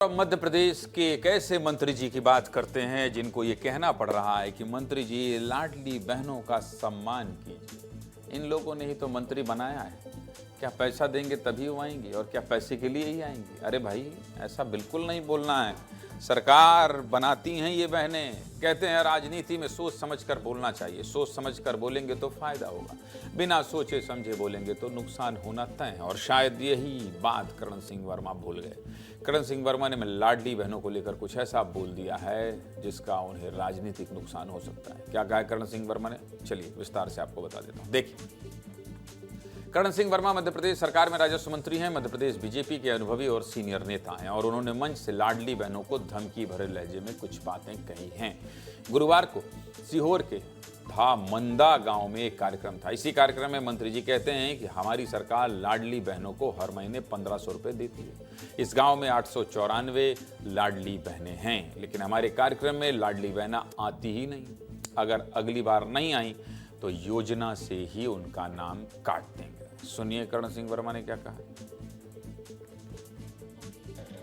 मध्य प्रदेश के एक ऐसे मंत्री जी की बात करते हैं जिनको ये कहना पड़ रहा है कि मंत्री जी लाडली बहनों का सम्मान कीजिए। इन लोगों ने ही तो मंत्री बनाया है। क्या पैसा देंगे तभी वो आएंगे और क्या पैसे के लिए ही आएंगे? अरे भाई, ऐसा बिल्कुल नहीं बोलना है। सरकार बनाती हैं ये बहनें। कहते हैं राजनीति में सोच समझकर बोलना चाहिए। सोच समझकर बोलेंगे तो फायदा होगा, बिना सोचे समझे बोलेंगे तो नुकसान होना तय है। और शायद यही बात करण सिंह वर्मा भूल गए। करण सिंह वर्मा ने लाडली बहनों को लेकर कुछ ऐसा बोल दिया है जिसका उन्हें राजनीतिक नुकसान हो सकता है। क्या कहा करण सिंह वर्मा ने? चलिए विस्तार से आपको बता देता हूं। देखिए, करण सिंह वर्मा मध्य प्रदेश सरकार में राजस्व मंत्री हैं। मध्य प्रदेश बीजेपी के अनुभवी और सीनियर नेता हैं और उन्होंने मंच से लाडली बहनों को धमकी भरे लहजे में कुछ बातें कही हैं। गुरुवार को सीहोर के धामंदा गांव में एक कार्यक्रम था। इसी कार्यक्रम में मंत्री जी कहते हैं कि हमारी सरकार लाडली बहनों को हर महीने 1500 रुपए देती है। इस गांव में 894 लाडली बहनें हैं, लेकिन हमारे कार्यक्रम में लाडली बहना आती ही नहीं। अगर अगली बार नहीं आई तो योजना से ही उनका नाम काट देंगे। सुनिए करण सिंह वर्मा ने क्या कहा।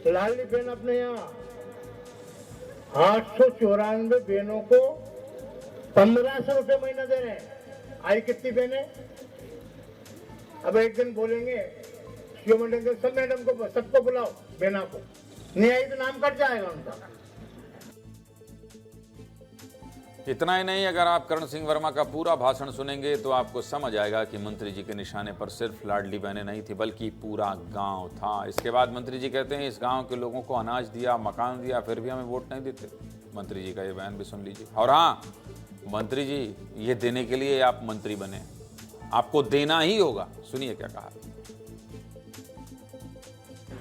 लाडली बहन अपने यहाँ 894 बहनों को 1500 रुपए महीना दे रहे हैं। आई कितनी बहनें? अब एक दिन बोलेंगे सब मैडम को सबको बुलाओ, बहना को नहीं आई तो नाम कट जाएगा उनका। इतना ही नहीं, अगर आप करण सिंह वर्मा का पूरा भाषण सुनेंगे तो आपको समझ आएगा कि मंत्री जी के निशाने पर सिर्फ लाडली बहनें नहीं थी बल्कि पूरा गांव था। इसके बाद मंत्री जी कहते हैं इस गांव के लोगों को अनाज दिया, मकान दिया, फिर भी हमें वोट नहीं देते। मंत्री जी का ये बयान भी सुन लीजिए। और हाँ, मंत्री जी, ये देने के लिए आप मंत्री बने, आपको देना ही होगा। सुनिए क्या कहा।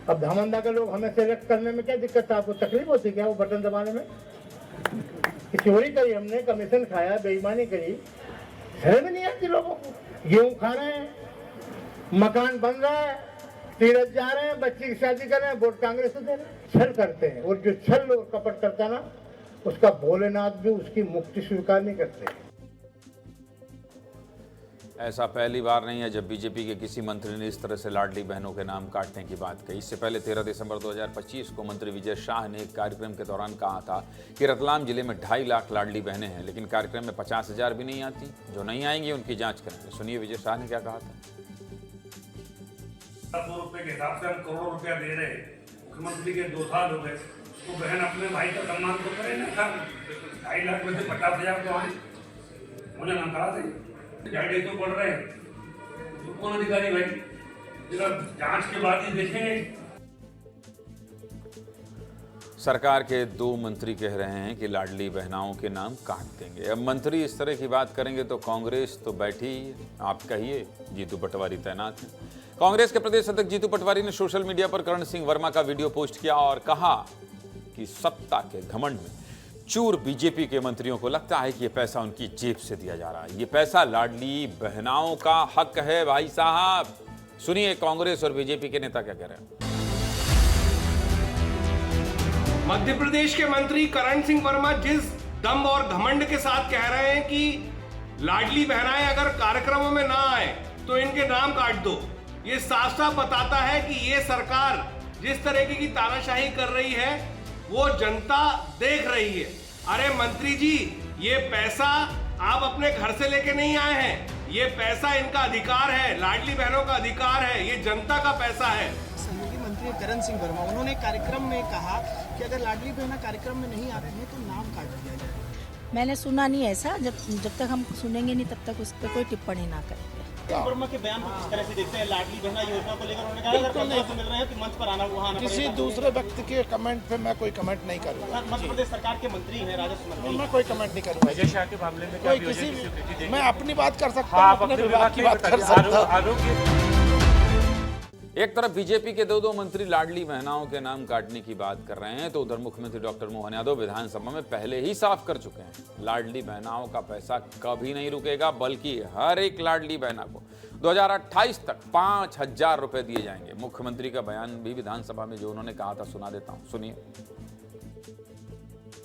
अब धामंदा के लोग हमें सेलेक्ट करने में क्या दिक्कत था? आपको तकलीफ होती क्या वो बटन दबाने में? चोरी करी हमने, कमीशन खाया, बेईमानी करी, शर्म नहीं आती लोगों को? गेहूं खा रहे हैं, मकान बन रहा है, तीरथ जा रहे हैं, बच्ची की शादी कर रहे हैं, वोट कांग्रेस को दे रहे हैं। छल करते हैं और जो छल और कपट करता है ना, उसका भोलेनाथ भी उसकी मुक्ति स्वीकार नहीं करते। ऐसा पहली बार नहीं है जब बीजेपी के किसी मंत्री ने इस तरह से लाडली बहनों के नाम काटने की बात कही। इससे पहले 13 दिसंबर 2025 को मंत्री विजय शाह ने एक कार्यक्रम के दौरान कहा था कि रतलाम जिले में 2.5 लाख लाडली बहनें हैं, लेकिन कार्यक्रम में 50,000 भी नहीं आती। जो नहीं आएंगी उनकी जांच करेंगे। सुनिए विजय शाह ने क्या कहा था। 100 रुपए के हिसाब से हम करोड़ रुपया दे रहे हैं। मुख्यमंत्री के 2 साल हो गए, तो बहन अपने भाई का सम्मान तो करे ना। 2.5 लाख में से 50,000 तो आए, मुझे नकारा दें। जाड़े तो पड़ रहे हैं, तो कौन अधिकारी भाई? जरा जांच के बाद ही देखेंगे। सरकार के 2 मंत्री कह रहे हैं कि लाडली बहनाओं के नाम काट देंगे। अब मंत्री इस तरह की बात करेंगे तो कांग्रेस तो बैठी ही है। आप कहिए, जीतू पटवारी तैनात है। कांग्रेस के प्रदेश अध्यक्ष जीतू पटवारी ने सोशल मीडिया पर करण सिंह वर्मा का वीडियो पोस्ट किया और कहा कि सत्ता के घमंड में चूर बीजेपी के मंत्रियों को लगता है कि ये पैसा उनकी जेब से दिया जा रहा है। ये पैसा लाडली बहनाओं का हक है। भाई साहब, सुनिए कांग्रेस और बीजेपी के नेता क्या कह रहे हैं। मध्य प्रदेश के मंत्री करण सिंह वर्मा जिस दम और घमंड के साथ कह रहे हैं कि लाडली बहनाएं अगर कार्यक्रमों में ना आए तो इनके नाम काट दो, ये साफ साफ बताता है कि ये सरकार जिस तरीके की तानाशाही कर रही है वो जनता देख रही है। अरे मंत्री जी, ये पैसा आप अपने घर से लेके नहीं आए हैं, ये पैसा इनका अधिकार है, लाडली बहनों का अधिकार है, ये जनता का पैसा है। सहयोगी मंत्री करण सिंह वर्मा, उन्होंने कार्यक्रम में कहा कि अगर लाडली बहना कार्यक्रम में नहीं आती है तो नाम काट दिया जाए। मैंने सुना नहीं ऐसा। जब तक हम सुनेंगे नहीं तब तक उस पर कोई टिप्पणी ना करेंगे। वर्मा के बयान को किस तरह से देखते हैं? लाडली बहना योजना को लेकर उन्होंने कहा अगर 1500 मिल रहे हैं तो मंच पर आना वहाँ आना किसी दूसरे व्यक्ति के कमेंट पे मैं कोई कमेंट नहीं करूँगा। मध्य प्रदेश सरकार के मंत्री हैं, राजस्व मंत्री, मैं कोई कमेंट नहीं करूँगा। विजय शाह के मामले में कोई किसी, मैं अपनी बात कर सकता हूँ, अपने विभाग की बात कर सकता हूँ। एक तरफ बीजेपी के 2 मंत्री लाडली बहनाओं के नाम काटने की बात कर रहे हैं तो उधर मुख्यमंत्री डॉक्टर मोहन यादव विधानसभा में पहले ही साफ कर चुके हैं, लाडली बहनाओं का पैसा कभी नहीं रुकेगा, बल्कि हर एक लाडली बहना को 2028 तक 5,000 रुपए दिए जाएंगे। मुख्यमंत्री का बयान भी विधानसभा में जो उन्होंने कहा था सुना देता हूं, सुनिए।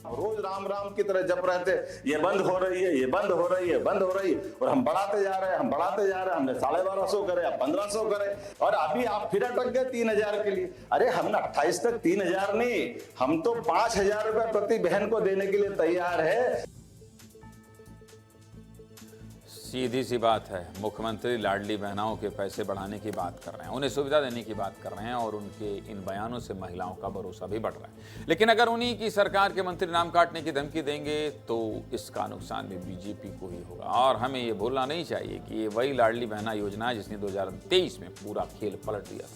रोज राम राम की तरह जप रहे थे, ये बंद हो रही है, ये बंद हो रही है, बंद हो रही है, और हम बढ़ाते जा रहे हैं, हम बढ़ाते जा रहे हैं। हमने 1250 करे, अब 1500 करे, और अभी आप फिर अटक गए 3000 के लिए। अरे हमने 28 तक 3000 नहीं, हम तो 5000 रुपए प्रति बहन को देने के लिए तैयार है। सीधी सी बात है, मुख्यमंत्री लाडली बहनाओं के पैसे बढ़ाने की बात कर रहे हैं, उन्हें सुविधा देने की बात कर रहे हैं, और उनके इन बयानों से महिलाओं का भरोसा भी बढ़ रहा है। लेकिन अगर उन्हीं की सरकार के मंत्री नाम काटने की धमकी देंगे तो इसका नुकसान भी बीजेपी को ही होगा। और हमें ये भूलना नहीं चाहिए कि ये वही लाडली बहना योजना है जिसने 2023 में पूरा खेल पलट दिया।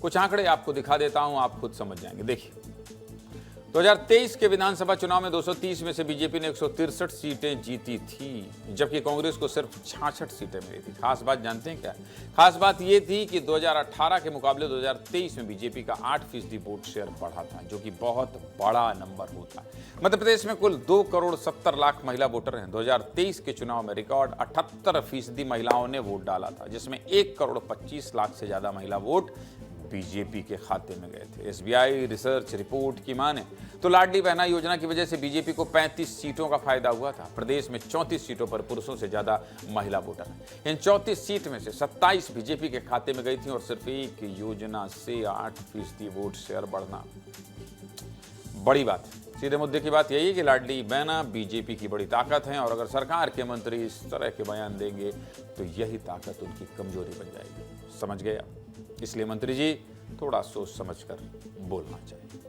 कुछ आंकड़े आपको दिखा देता हूं, आप खुद समझ जाएंगे। देखिए, 2023 के विधानसभा चुनाव में 230 में से बीजेपी ने 163 सीटें जीती थी, जबकि कांग्रेस को सिर्फ 66 सीटें मिली थी। खास बात जानते हैं क्या? खास बात ये थी कि 2018 के मुकाबले 2023 में बीजेपी का 8% वोट शेयर बढ़ा था, जो कि बहुत बड़ा नंबर होता है। मध्य प्रदेश में कुल 2 करोड़ 70 लाख महिला वोटर हैं। 2023 के चुनाव में रिकॉर्ड 78% महिलाओं ने वोट डाला था, जिसमें 1 करोड़ 25 लाख से ज्यादा महिला वोट बीजेपी के खाते में गए थे। एसबीआई रिसर्च रिपोर्ट की माने तो लाडली बहना योजना की वजह से बीजेपी को 35 सीटों का फायदा हुआ था। प्रदेश में 34 सीटों पर पुरुषों से ज्यादा महिला वोटर हैं। इन 34 सीट में से 27 बीजेपी के खाते में गई थी, और सिर्फ एक योजना से 8% वोट शेयर बढ़ना बड़ी बात है। सीधे मुद्दे की बात यही है कि लाडली बहना बीजेपी की बड़ी ताकत है, और अगर सरकार के मंत्री इस तरह के बयान देंगे तो यही ताकत उनकी कमजोरी बन जाएगी। समझ गए आप? इसलिए मंत्री जी थोड़ा सोच समझकर बोलना चाहिए।